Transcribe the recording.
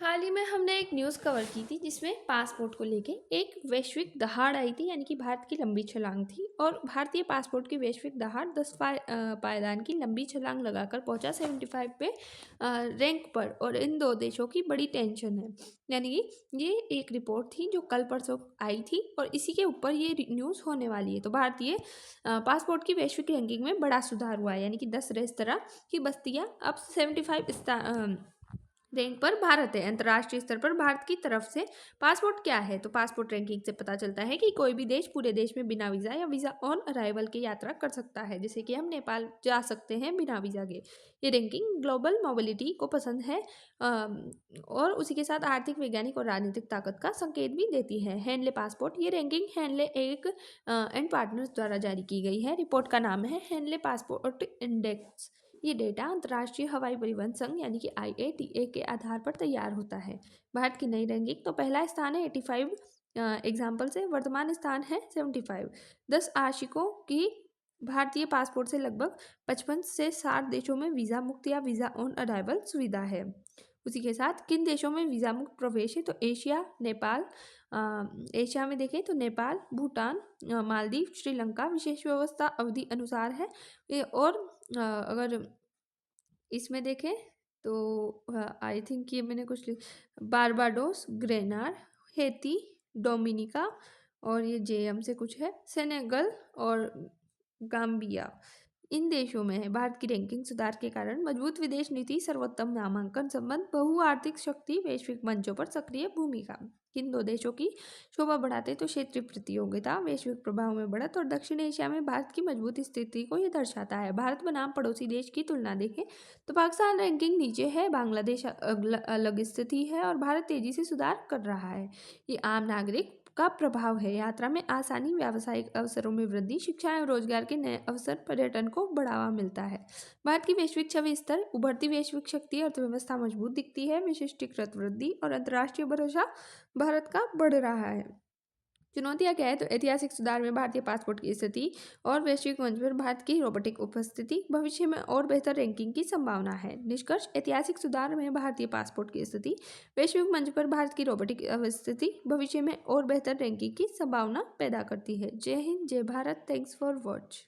हाल ही में हमने एक न्यूज़ कवर की थी जिसमें पासपोर्ट को लेके एक वैश्विक दहाड़ आई थी, यानी कि भारत की लंबी छलांग थी। और भारतीय पासपोर्ट की वैश्विक दहाड़ 10 पायदान की लंबी छलांग लगाकर पहुंचा 75 पे रैंक पर। और इन दो देशों की बड़ी टेंशन है, यानी कि ये एक रिपोर्ट थी जो कल परसों आई थी और इसी के ऊपर ये न्यूज़ होने वाली है। तो भारतीय पासपोर्ट की वैश्विक रैंकिंग में बड़ा सुधार हुआ है, यानी कि 10 रेस्तरां की बस्तियां अब 75 रैंक पर भारत है। अंतर्राष्ट्रीय स्तर पर भारत की तरफ से पासपोर्ट क्या है, तो पासपोर्ट रैंकिंग से पता चलता है कि कोई भी देश पूरे देश में बिना वीज़ा या वीज़ा ऑन अराइवल की यात्रा कर सकता है, जैसे कि हम नेपाल जा सकते हैं बिना वीज़ा के। ये रैंकिंग ग्लोबल मोबिलिटी को पसंद है और उसी के साथ आर्थिक, वैज्ञानिक और राजनीतिक ताकत का संकेत भी देती है। हैंडले पासपोर्ट, ये रैंकिंग हैंडले एक एंड पार्टनर्स द्वारा जारी की गई है। रिपोर्ट का नाम है हैंडले पासपोर्ट इंडेक्स। ये डेटा अंतर्राष्ट्रीय हवाई परिवहन संघ यानी कि IATA के आधार पर तैयार होता है। भारत की नई रैंकिंग, तो पहला स्थान है 85 एग्जाम्पल से, वर्तमान स्थान है 75। 10 आशिकों की भारतीय पासपोर्ट से लगभग 55 से 60 देशों में वीज़ा मुक्त या वीज़ा ऑन अराइवल सुविधा है। उसी के साथ किन देशों में वीज़ा मुक्त प्रवेश है, तो एशिया, नेपाल, एशिया में देखें तो नेपाल, भूटान, मालदीव, श्रीलंका विशेष व्यवस्था अवधि अनुसार है। और अगर इसमें देखें तो आई थिंक ये मैंने कुछ बारबाडोस, ग्रेनार, हेती, डोमिनिका और ये जेएम से कुछ है, सेनेगल और गाम्बिया, इन देशों में है। भारत की रैंकिंग सुधार के कारण मजबूत विदेश नीति, सर्वोत्तम नामांकन संबंध, बहु आर्थिक शक्ति, वैश्विक मंचों पर सक्रिय भूमिका। किन दो देशों की शोभा बढ़ाते, तो क्षेत्रीय प्रतियोगिता, वैश्विक प्रभाव में बढ़त और दक्षिण एशिया में भारत की मजबूत स्थिति को ये दर्शाता है। भारत बनाम पड़ोसी देश की तुलना देखें तो पाकिस्तान रैंकिंग नीचे है, बांग्लादेश अलग स्थिति है और भारत तेजी से सुधार कर रहा है। ये आम नागरिक का प्रभाव है। यात्रा में आसानी, व्यावसायिक अवसरों में वृद्धि, शिक्षा एवं रोजगार के नए अवसर, पर्यटन को बढ़ावा मिलता है। भारत की वैश्विक छवि स्तर, उभरती वैश्विक शक्ति, अर्थव्यवस्था मजबूत दिखती है, विशिष्टीकृत वृद्धि और अंतर्राष्ट्रीय भरोसा भारत का बढ़ रहा है। चुनौतियां क्या है, तो ऐतिहासिक सुधार में भारतीय पासपोर्ट की स्थिति और वैश्विक मंच पर भारत की रोबोटिक उपस्थिति, भविष्य में और बेहतर रैंकिंग की संभावना है। निष्कर्ष, ऐतिहासिक सुधार में भारतीय पासपोर्ट की स्थिति, वैश्विक मंच पर भारत की रोबोटिक स्थिति भविष्य में और बेहतर रैंकिंग की संभावना पैदा करती है। जय हिंद, जय भारत, थैंक्स फॉर वॉच।